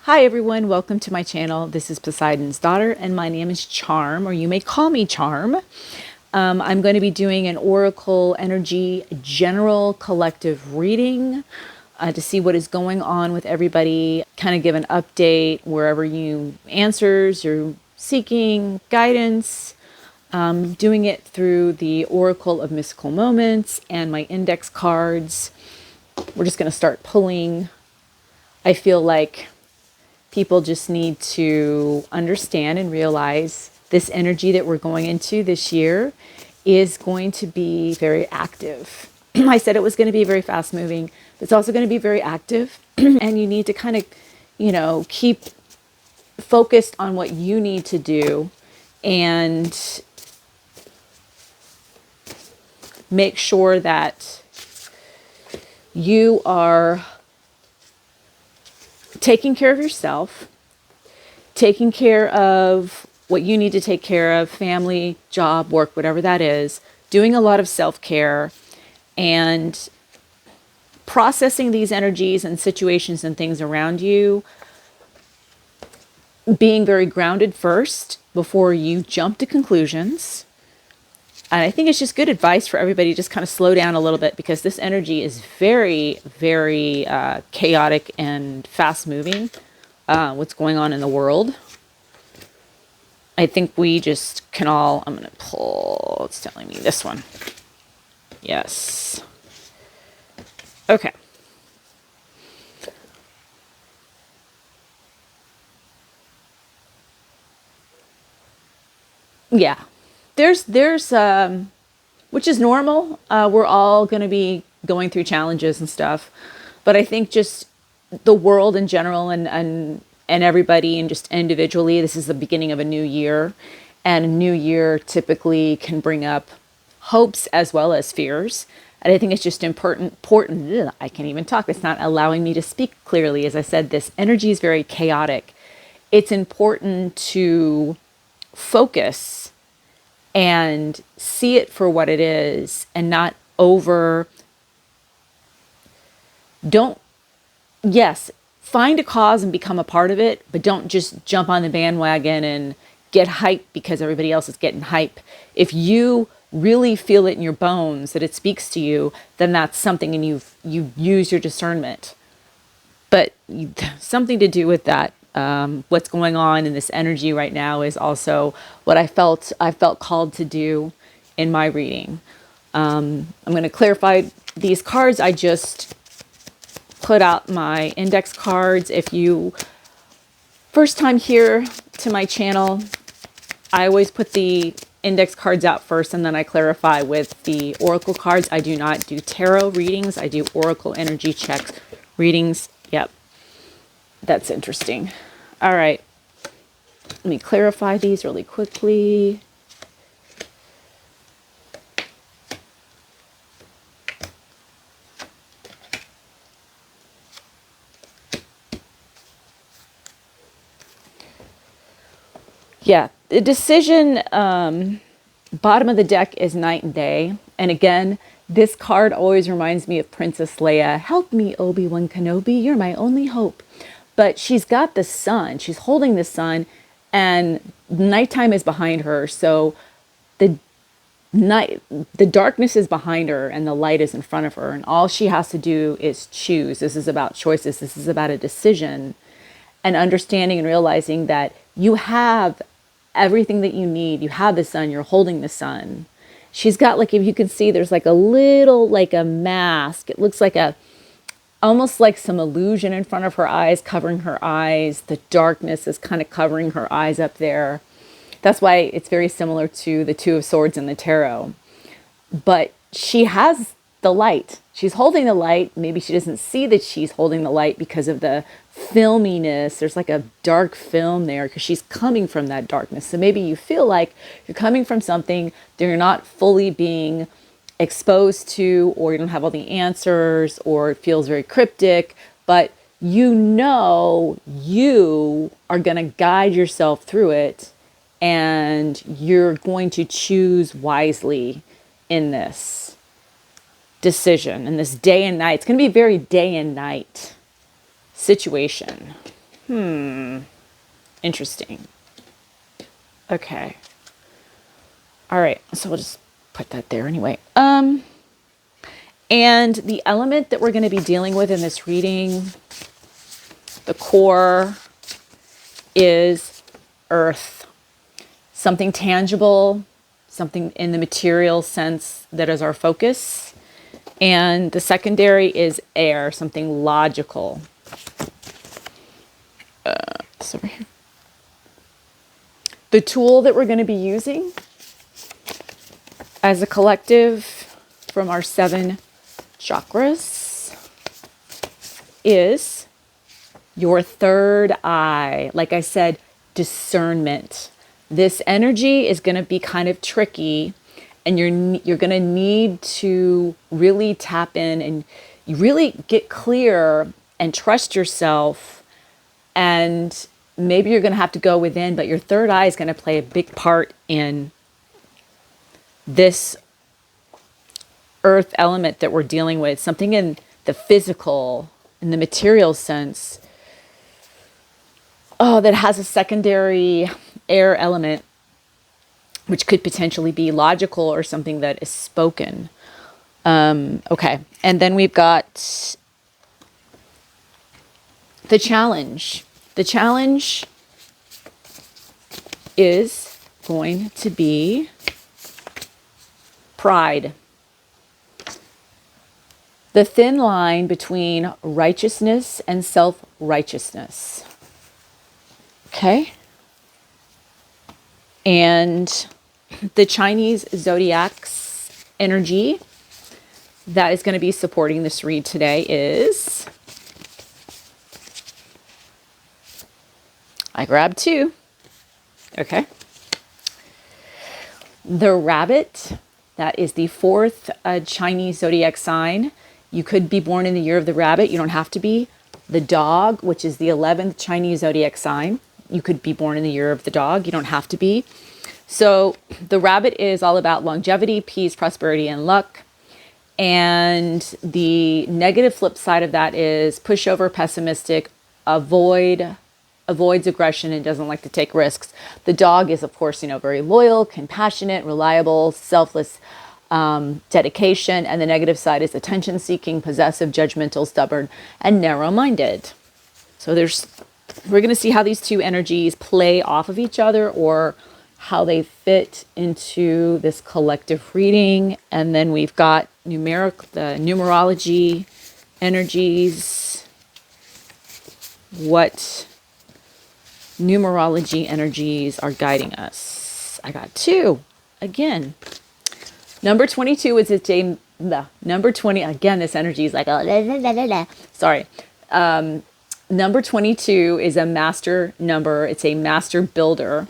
Hi everyone, welcome to my channel. This is Poseidon's daughter and my name is Charm, or you may call me Charm. I'm going to be doing an Oracle Energy General Collective reading to see what is going on with everybody, kind of give an update wherever you answers, you're seeking guidance, doing it through the Oracle of Mystical Moments and my index cards. We're just going to start pulling. I feel like people just need to understand and realize this energy that we're going into this year is going to be very active. I said it was going to be very fast moving, but it's also going to be very active. And you need to kind of, keep focused on what you need to do and make sure that you are taking care of yourself, taking care of what you need to take care of, family, job, work, whatever that is, doing a lot of self-care and processing these energies and situations and things around you, being very grounded first before you jump to conclusions. And I think it's just good advice for everybody to just kind of slow down a little bit, because this energy is very, very chaotic and fast moving. What's going on in the world. I think we just can all, I'm going to pull, it's telling me this one. Yes. Okay. Yeah. There's which is normal. We're all going to be going through challenges and stuff. But I think just the world in general and everybody and just individually, this is the beginning of a new year. And a new year typically can bring up hopes as well as fears. And I think it's just important. I can't even talk. It's not allowing me to speak clearly. As I said, this energy is very chaotic. It's important to focus and see it for what it is and not don't, yes, find a cause and become a part of it, but don't just jump on the bandwagon and get hype because everybody else is getting hype. If you really feel it in your bones that it speaks to you, then that's something, and you use your discernment. But something to do with that. What's going on in this energy right now is also what I felt called to do in my reading. I'm going to clarify these cards. I just put out my index cards. If you first time here to my channel, I always put the index cards out first and then I clarify with the oracle cards. I do not do tarot readings. I do oracle energy checks readings. Yep. That's interesting. All right. Let me clarify these really quickly. Yeah, the decision, bottom of the deck is night and day. And again, this card always reminds me of Princess Leia. Help me, Obi-Wan Kenobi, you're my only hope. But she's got the sun, she's holding the sun, and nighttime is behind her. So the the darkness is behind her and the light is in front of her. And all she has to do is choose. This is about choices. This is about a decision, and understanding and realizing that you have everything that you need. You have the sun, you're holding the sun. She's got, like, if you can see, there's like a little, like a mask. It looks like almost like some illusion in front of her eyes, covering her eyes. The darkness is kind of covering her eyes up there. That's why it's very similar to the Two of Swords in the tarot. But she has the light. She's holding the light. Maybe she doesn't see that she's holding the light because of the filminess. There's like a dark film there because she's coming from that darkness. So maybe you feel like you're coming from something that you're not fully being exposed to, or you don't have all the answers, or it feels very cryptic, but you are going to guide yourself through it, and you're going to choose wisely in this decision, in this day and night. It's going to be a very day and night situation. Interesting. Okay. All right. So we'll just put that there anyway. And the element that we're going to be dealing with in this reading, the core, is earth. Something tangible, something in the material sense that is our focus. And the secondary is air, something logical. Sorry. The tool that we're going to be using as a collective from our 7 chakras is your third eye. Like I said, discernment. This energy is going to be kind of tricky, and you're going to need to really tap in and really get clear and trust yourself. And maybe you're going to have to go within, but your third eye is going to play a big part in this earth element that we're dealing with, something in the physical, in the material sense, that has a secondary air element, which could potentially be logical or something that is spoken. Okay. And then we've got the challenge. The challenge is going to be pride. The thin line between righteousness and self-righteousness. Okay? And the Chinese zodiac's energy that is going to be supporting this read today is... I grabbed 2. Okay. The rabbit, that is the 4th Chinese zodiac sign. You could be born in the year of the rabbit. You don't have to be. The dog, which is the 11th Chinese zodiac sign. You could be born in the year of the dog. You don't have to be. So the rabbit is all about longevity, peace, prosperity, and luck. And the negative flip side of that is pushover, pessimistic, avoids aggression, and doesn't like to take risks. The dog is, of course, very loyal, compassionate, reliable, selfless, dedication. And the negative side is attention-seeking, possessive, judgmental, stubborn, and narrow-minded. So we're going to see how these 2 energies play off of each other, or how they fit into this collective reading. And then we've got the numerology energies. What numerology energies are guiding us? I got 2 again. Number 22 is number 20. Again, this energy is like, sorry. Number 22 is a master number. It's a master builder.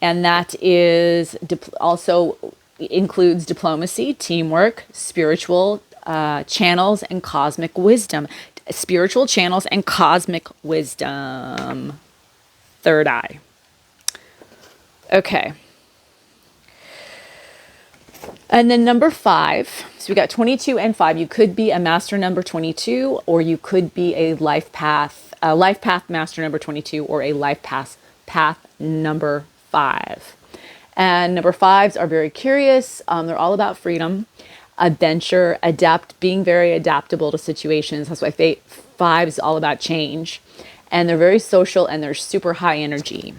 And that is also includes diplomacy, teamwork, spiritual channels, and cosmic wisdom. Spiritual channels and cosmic wisdom. Third eye. Okay. And then number 5. So we got 22 and 5. You could be a master number 22, or you could be a life path master number 22, or a life path number 5. And number 5s are very curious. They're all about freedom, adventure, being very adaptable to situations. That's why 5 is all about change. And they're very social, and they're super high energy.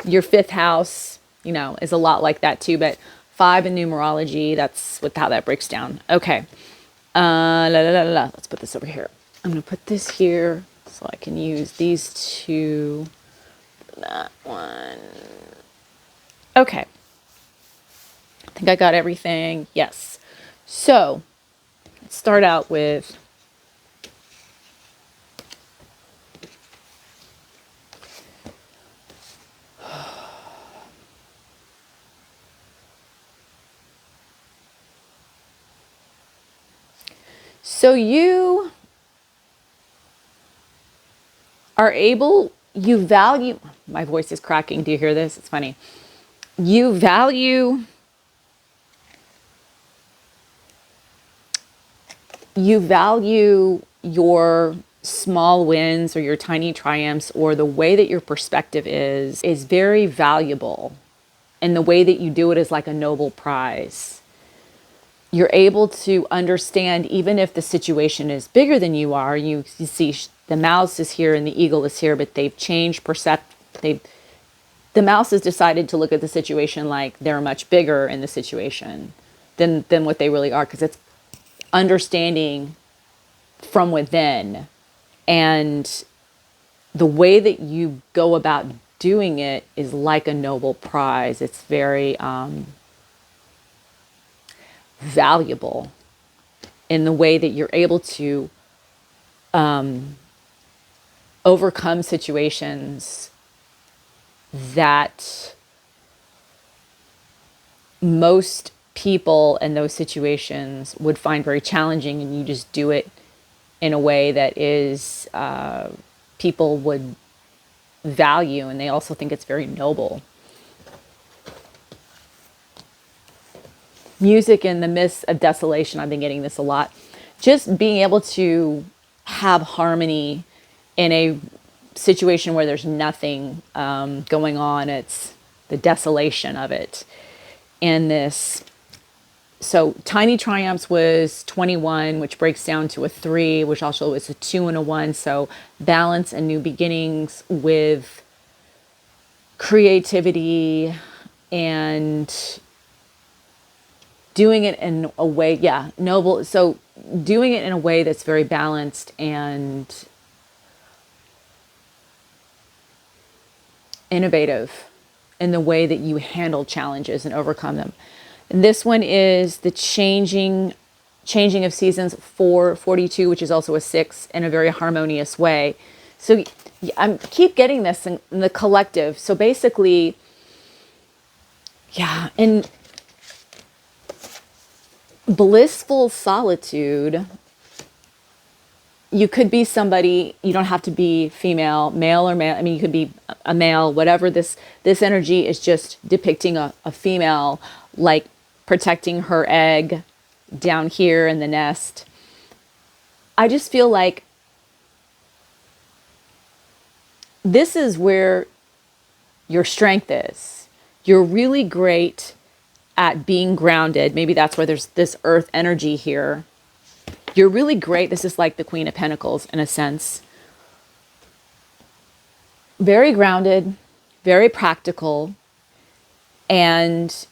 Your 5th house, is a lot like that too, but 5 in numerology, that's how that breaks down. Okay. Let's put this over here. I'm going to put this here so I can use these 2. That one. Okay. I think I got everything. Yes. So let's start out with so you value, my voice is cracking. Do you hear this? It's funny. You value your small wins or your tiny triumphs or the way that your perspective is very valuable. And the way that you do it is like a Nobel Prize. You're able to understand, even if the situation is bigger than you are, you see the mouse is here and the eagle is here, but they've changed the mouse has decided to look at the situation like they're much bigger in the situation than what they really are, because it's understanding from within. And the way that you go about doing it is like a Nobel Prize. It's very valuable in the way that you're able to overcome situations that most people in those situations would find very challenging, and you just do it in a way that is people would value, and they also think it's very noble. Music in the midst of desolation. I've been getting this a lot. Just being able to have harmony in a situation where there's nothing going on. It's the desolation of it. And this, so Tiny Triumphs was 21, which breaks down to a 3, which also is a 2 and a 1. So balance and new beginnings with creativity and doing it in a way, yeah, noble. So doing it in a way that's very balanced and innovative in the way that you handle challenges and overcome them. And this one is the changing of seasons 442, which is also a 6, in a very harmonious way. So I keep getting this in the collective. So basically, yeah, in blissful solitude, you could be somebody, you don't have to be female, male or male. I mean, you could be a male, whatever. This energy is just depicting a female, like protecting her egg down here in the nest. I just feel like this is where your strength is. You're really great at being grounded. Maybe that's where there's this earth energy here. You're really great. This is like the Queen of Pentacles in a sense. Very grounded, very practical, and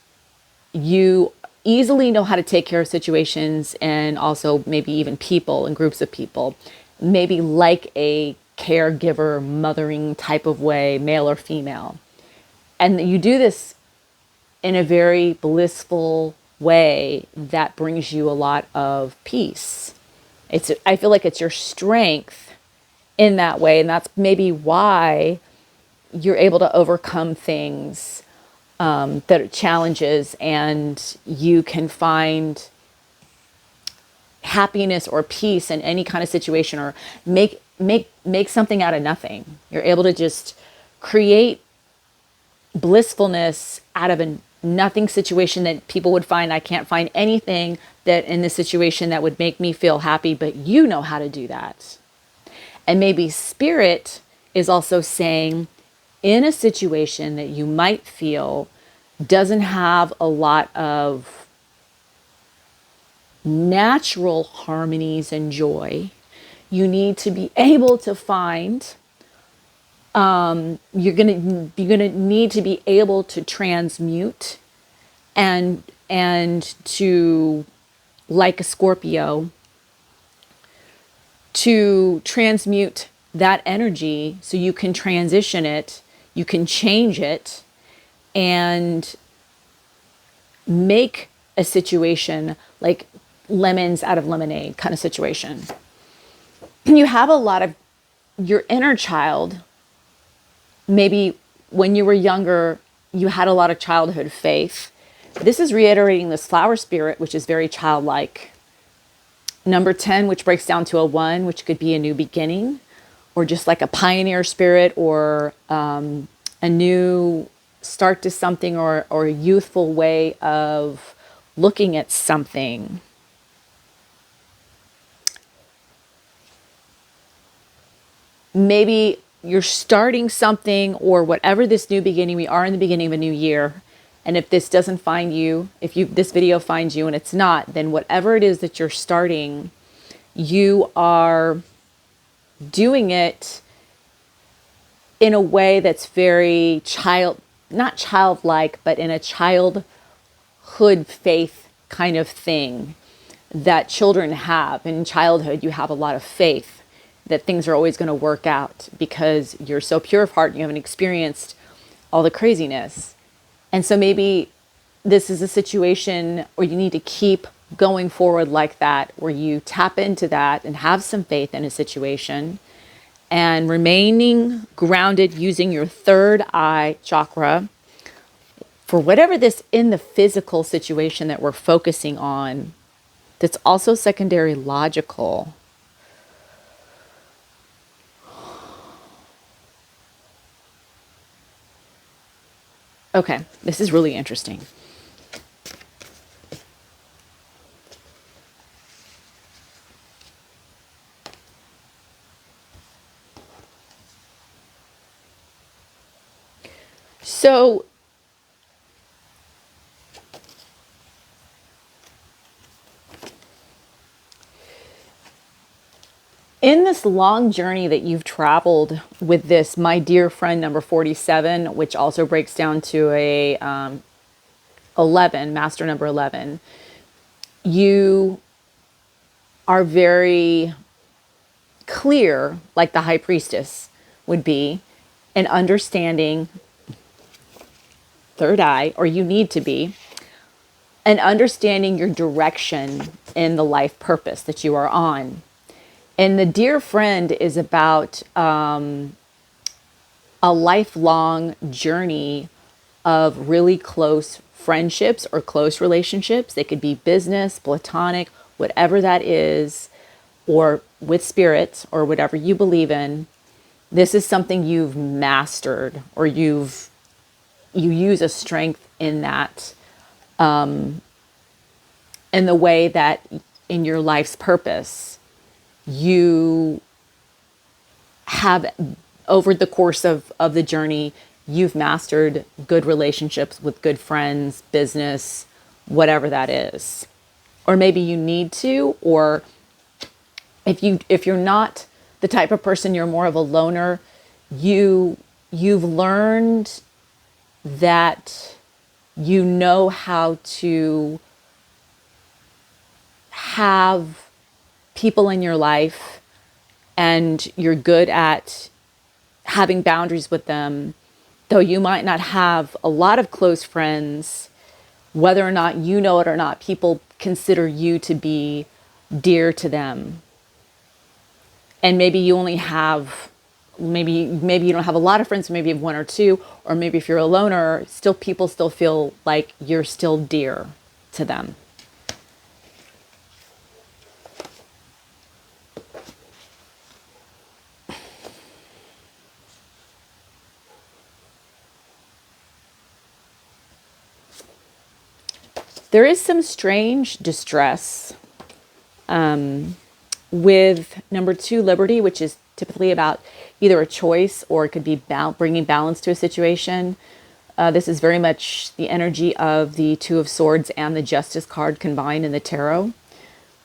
you easily know how to take care of situations, and also maybe even people and groups of people, maybe like a caregiver, mothering type of way, male or female. And you do this in a very blissful way that brings you a lot of peace. I feel like it's your strength in that way, and that's maybe why you're able to overcome things that are challenges, and you can find happiness or peace in any kind of situation, or make something out of nothing. You're able to just create blissfulness out of a nothing situation that people would find, I can't find anything that in this situation that would make me feel happy, but you know how to do that. And maybe spirit is also saying, in a situation that you might feel doesn't have a lot of natural harmonies and joy, you need to be able to find, you're gonna need to be able to transmute and to, like a Scorpio, to transmute that energy so you can transition it, you can change it, and make a situation like lemons out of lemonade kind of situation. You have a lot of your inner child. Maybe when you were younger, you had a lot of childhood faith. This is reiterating this flower spirit, which is very childlike. Number 10, which breaks down to a 1, which could be a new beginning, or just like a pioneer spirit, or a new start to something, or a youthful way of looking at something. maybe you're starting something or whatever this new beginning, we are in the beginning of a new year. And if this doesn't find you, if you this video finds you and it's not, then whatever it is that you're starting, you are doing it in a way that's very not childlike, but in a childhood faith kind of thing that children have. In childhood, you have a lot of faith that things are always going to work out because you're so pure of heart and you haven't experienced all the craziness. And so maybe this is a situation where you need to keep going forward like that, where you tap into that and have some faith in a situation and remaining grounded using your third eye chakra for whatever this in the physical situation that we're focusing on that's also secondary logical. Okay, this is really interesting. So in this long journey that you've traveled with this, my dear friend number 47, which also breaks down to a 11, master number 11, you are very clear, like the high priestess would be, in understanding third eye, or you need to be, and understanding your direction in the life purpose that you are on. And the dear friend is about a lifelong journey of really close friendships or close relationships. They could be business, platonic, whatever that is, or with spirits or whatever you believe in. This is something you've mastered, or you use a strength in that, in the way that in your life's purpose, you have, over the course of the journey, you've mastered good relationships with good friends, business, whatever that is. Or maybe you need to, or if you're not the type of person, you're more of a loner, you've learned that you know how to have people in your life and you're good at having boundaries with them, though you might not have a lot of close friends. Whether or not you know it or not, people consider you to be dear to them. And maybe you only have, maybe you don't have a lot of friends, maybe you have one or two, or maybe if you're a loner, still people still feel like you're still dear to them. There is some strange distress with number 2, liberty, which is typically about either a choice or it could be bringing balance to a situation. This is very much the energy of the 2 of Swords and the Justice card combined in the tarot,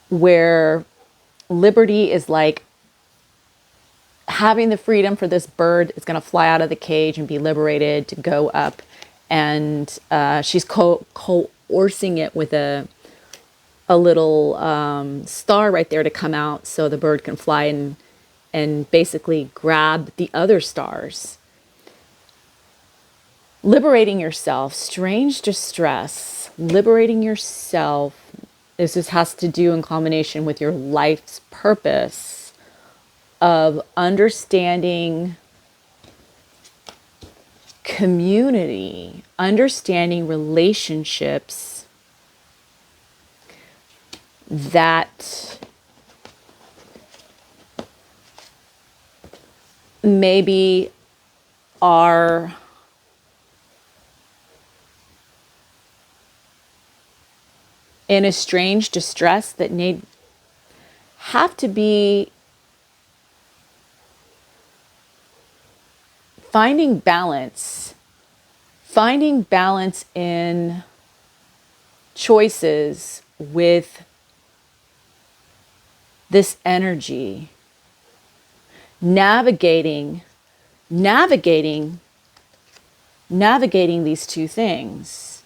where liberty is like having the freedom for this bird. It's going to fly out of the cage and be liberated to go up. And she's coercing it with a little star right there to come out so the bird can fly and basically grab the other stars. Liberating yourself, strange distress, liberating yourself. This just has to do in combination with your life's purpose of understanding community, understanding relationships that maybe are in a strange distress that have to be finding balance, finding balance in choices with this energy, navigating, navigating, navigating these two things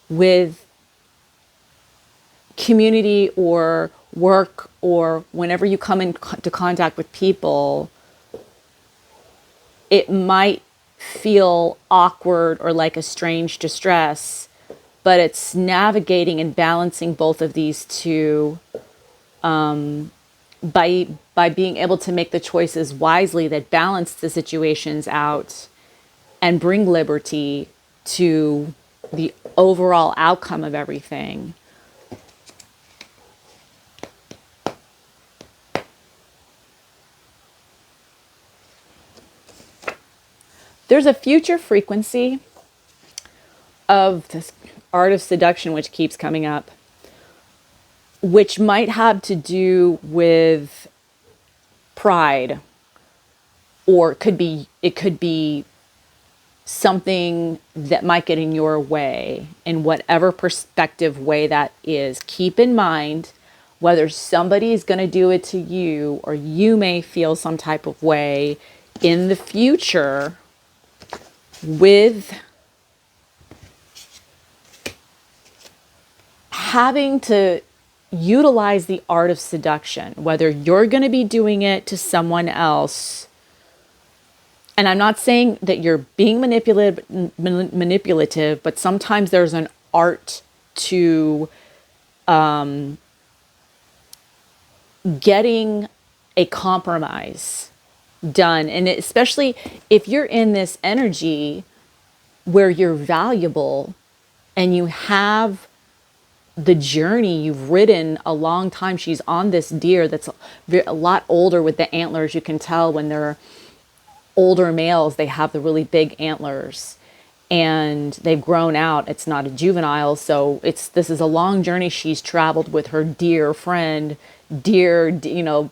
with community or work, or whenever you come into contact with people, it might feel awkward or like a strange distress, but it's navigating and balancing both of these two by being able to make the choices wisely that balance the situations out and bring liberty to the overall outcome of everything. There's a future frequency of this art of seduction which keeps coming up, which might have to do with pride, or it could be something that might get in your way in whatever perspective way that is. Keep in mind whether somebody is going to do it to you, or you may feel some type of way in the future with having to utilize the art of seduction, whether you're going to be doing it to someone else. And I'm not saying that you're being manipulative, but sometimes there's an art to getting a compromise done. And especially if you're in this energy where you're valuable and you have the journey you've ridden a long time. She's on this deer that's a lot older with the antlers. You can tell when they're older males, they have the really big antlers and they've grown out. It's not a juvenile. So this is a long journey she's traveled with her deer friend, deer,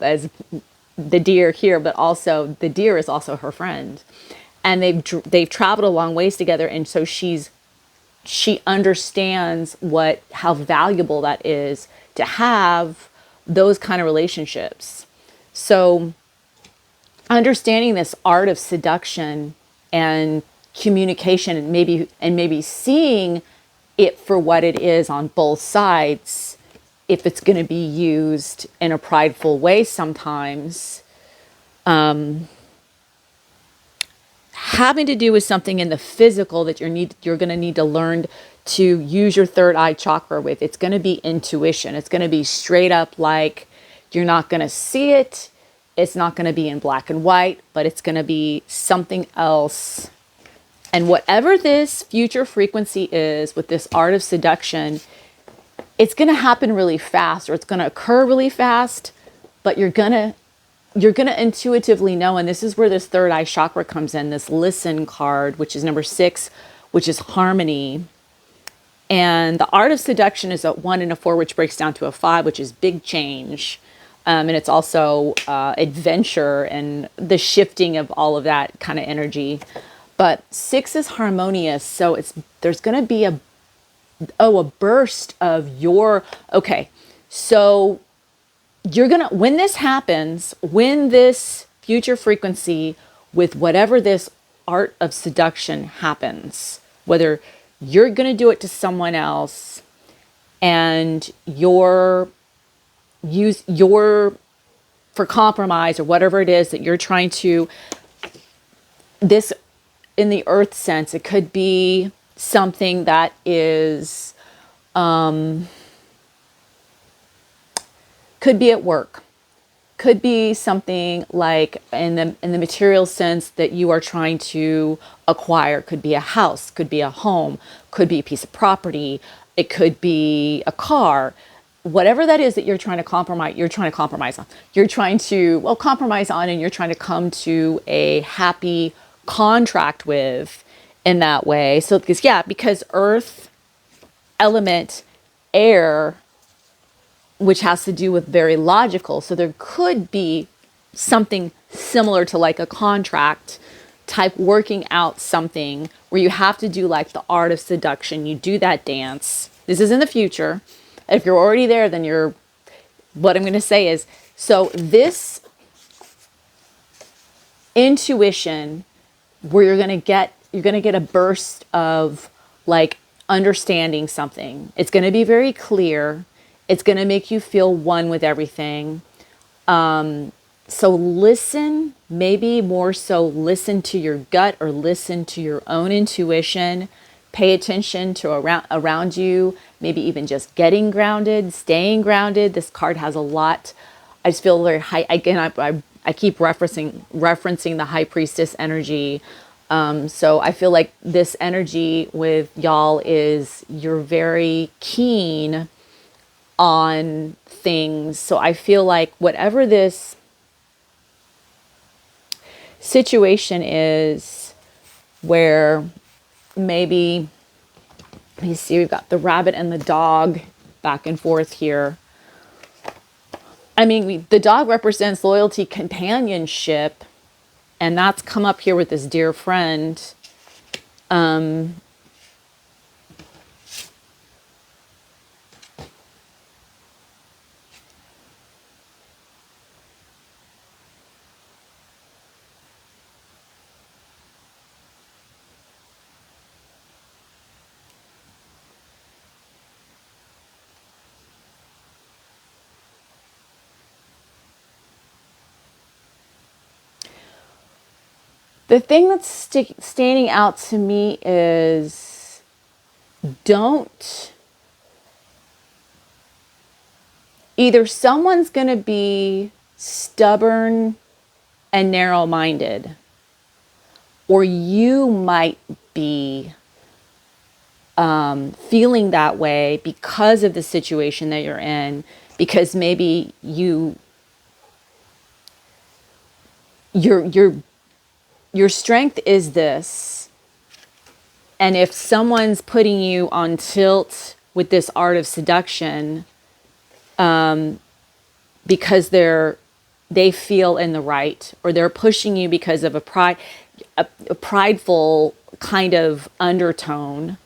as the deer here, but also the deer is also her friend. And they've traveled a long ways together. And so she understands how valuable that is to have those kind of relationships. So understanding this art of seduction and communication, and maybe seeing it for what it is on both sides, if it's going to be used in a prideful way sometimes, having to do with something in the physical that you're going to need to learn to use your third eye chakra with. It's going to be intuition. It's going to be straight up, like you're not going to see it. It's not going to be in black and white, but it's going to be something else. And whatever this future frequency is with this art of seduction, it's going to happen really fast, or it's going to occur really fast, but you're going to intuitively know. And this is where this third eye chakra comes in, this listen card, which is number 6, which is harmony. And the art of seduction is a 1 and a 4, which breaks down to a 5, which is big change. And it's also adventure and the shifting of all of that kind of energy. But 6 is harmonious. So there's going to be a burst of okay. So when this happens, when this future frequency with whatever this art of seduction happens, whether you're going to do it to someone else and you're for compromise, or whatever it is that you're trying to, this in the earth sense, it could be something that is, could be at work, could be something like in the material sense that you are trying to acquire. Could be a house, could be a home, could be a piece of property, it could be a car. Whatever that is that you're trying to compromise on. You're trying to compromise on, and you're trying to come to a happy contract with in that way. So because earth, element, air, which has to do with very logical. So there could be something similar to like a contract type working out something where you have to do like the art of seduction. You do that dance. This is in the future. If you're already there, then what I'm going to say is, so this intuition where you're going to get a burst of like understanding something. It's going to be very clear. It's going to make you feel one with everything. So listen, maybe more so listen to your gut or listen to your own intuition. Pay attention to around you, maybe even just getting grounded, staying grounded. This card has a lot. I just feel very high. Again, I keep referencing the High Priestess energy. So I feel like this energy with y'all is you're very keen on things. So I feel like whatever this situation is where maybe, let me see, we've got the rabbit and the dog back and forth here. I mean, the dog represents loyalty, companionship, and that's come up here with this dear friend. The thing that's standing out to me is either someone's going to be stubborn and narrow-minded, or you might be feeling that way because of the situation that you're in, because maybe your strength is this. And if someone's putting you on tilt with this art of seduction, because they feel in the right, or they're pushing you because of a prideful kind of undertone,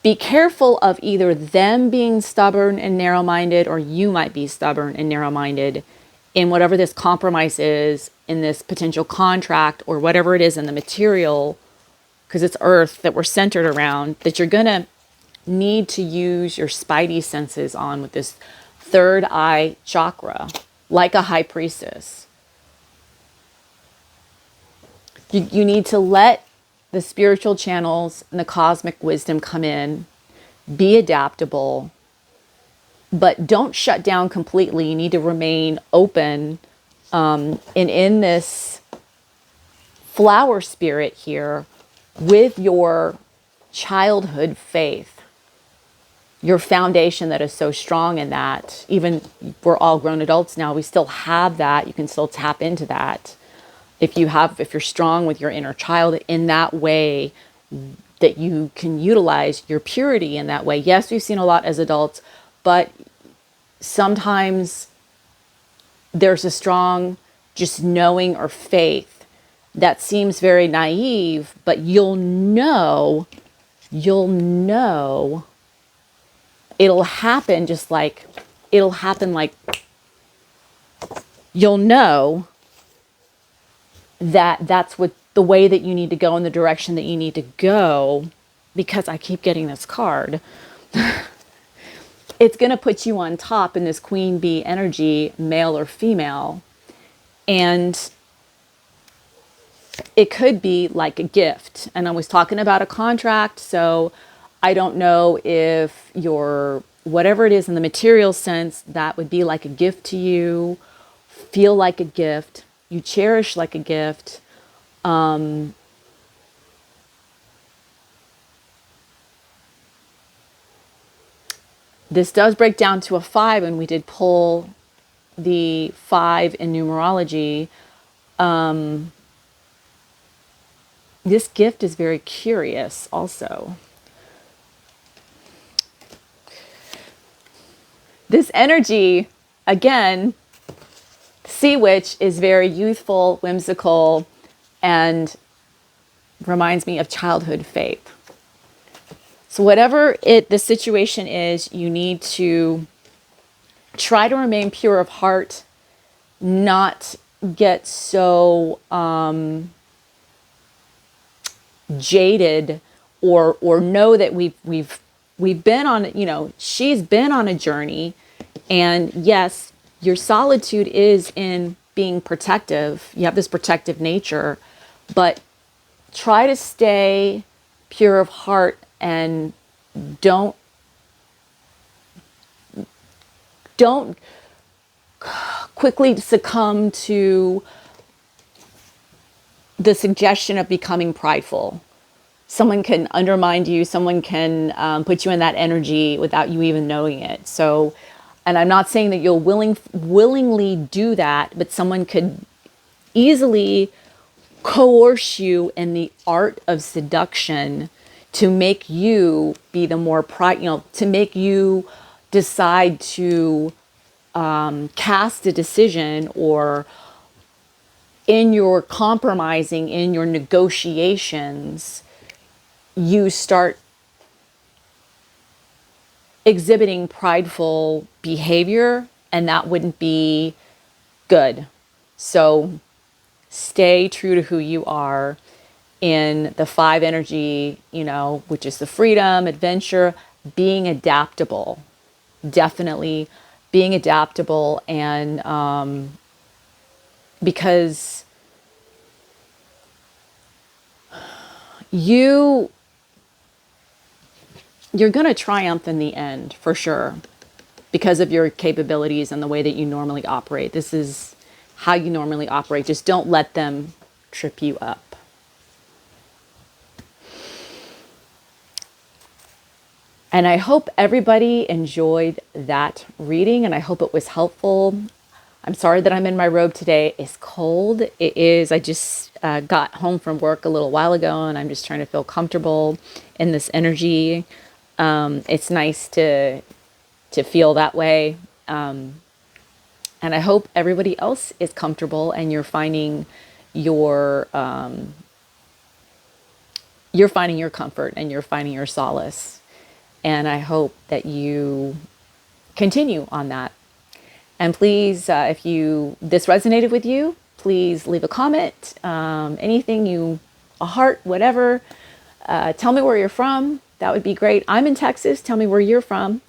be careful of either them being stubborn and narrow-minded, or you might be stubborn and narrow-minded in whatever this compromise is, in this potential contract, or whatever it is in the material, because it's earth that we're centered around, that you're going to need to use your spidey senses on with this third eye chakra, like a high priestess. You need to let the spiritual channels and the cosmic wisdom come in, be adaptable, but don't shut down completely. You need to remain open. And in this flower spirit here, with your childhood faith, your foundation that is so strong in that, even we're all grown adults now, we still have that. You can still tap into that. If you're strong with your inner child in that way, that you can utilize your purity in that way. Yes, we've seen a lot as adults, but sometimes there's a strong just knowing or faith that seems very naive, but you'll know it'll happen, just like it'll happen, like you'll know that that's what the way that you need to go, in the direction that you need to go, because I keep getting this card. It's going to put you on top in this queen bee energy, male or female. And it could be like a gift. And I was talking about a contract. So I don't know if whatever it is in the material sense, that would be like a gift to you, feel like a gift, you cherish like a gift. This does break down to a 5, and we did pull the 5 in numerology. This gift is very curious also. This energy, again, Sea Witch is very youthful, whimsical, and reminds me of childhood faith. So whatever the situation is, you need to try to remain pure of heart, not get so jaded, or know that we've been on, she's been on a journey, and yes, your solitude is in being protective. You have this protective nature, but try to stay pure of heart and don't quickly succumb to the suggestion of becoming prideful. Someone can undermine you, someone can put you in that energy without you even knowing it. So, and I'm not saying that you'll willingly do that, but someone could easily coerce you in the art of seduction to make you be the more to make you decide to cast a decision, or in your compromising, in your negotiations, you start exhibiting prideful behavior, and that wouldn't be good. So stay true to who you are in the 5 energy, which is the freedom, adventure, being adaptable. Definitely being adaptable, and because you're going to triumph in the end for sure, because of your capabilities and the way that you normally operate. This is how you normally operate. Just don't let them trip you up. And I hope everybody enjoyed that reading, and I hope it was helpful. I'm sorry that I'm in my robe today. It's cold. It is. I just got home from work a little while ago, and I'm just trying to feel comfortable in this energy. It's nice to feel that way. And I hope everybody else is comfortable, and you're finding your comfort, and you're finding your solace. And I hope that you continue on that. And please, if this resonated with you, please leave a comment, anything a heart, whatever. Tell me where you're from. That would be great. I'm in Texas. Tell me where you're from.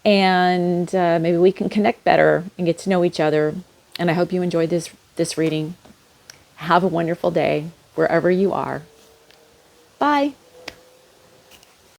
And maybe we can connect better and get to know each other. And I hope you enjoyed this reading. Have a wonderful day wherever you are. Bye.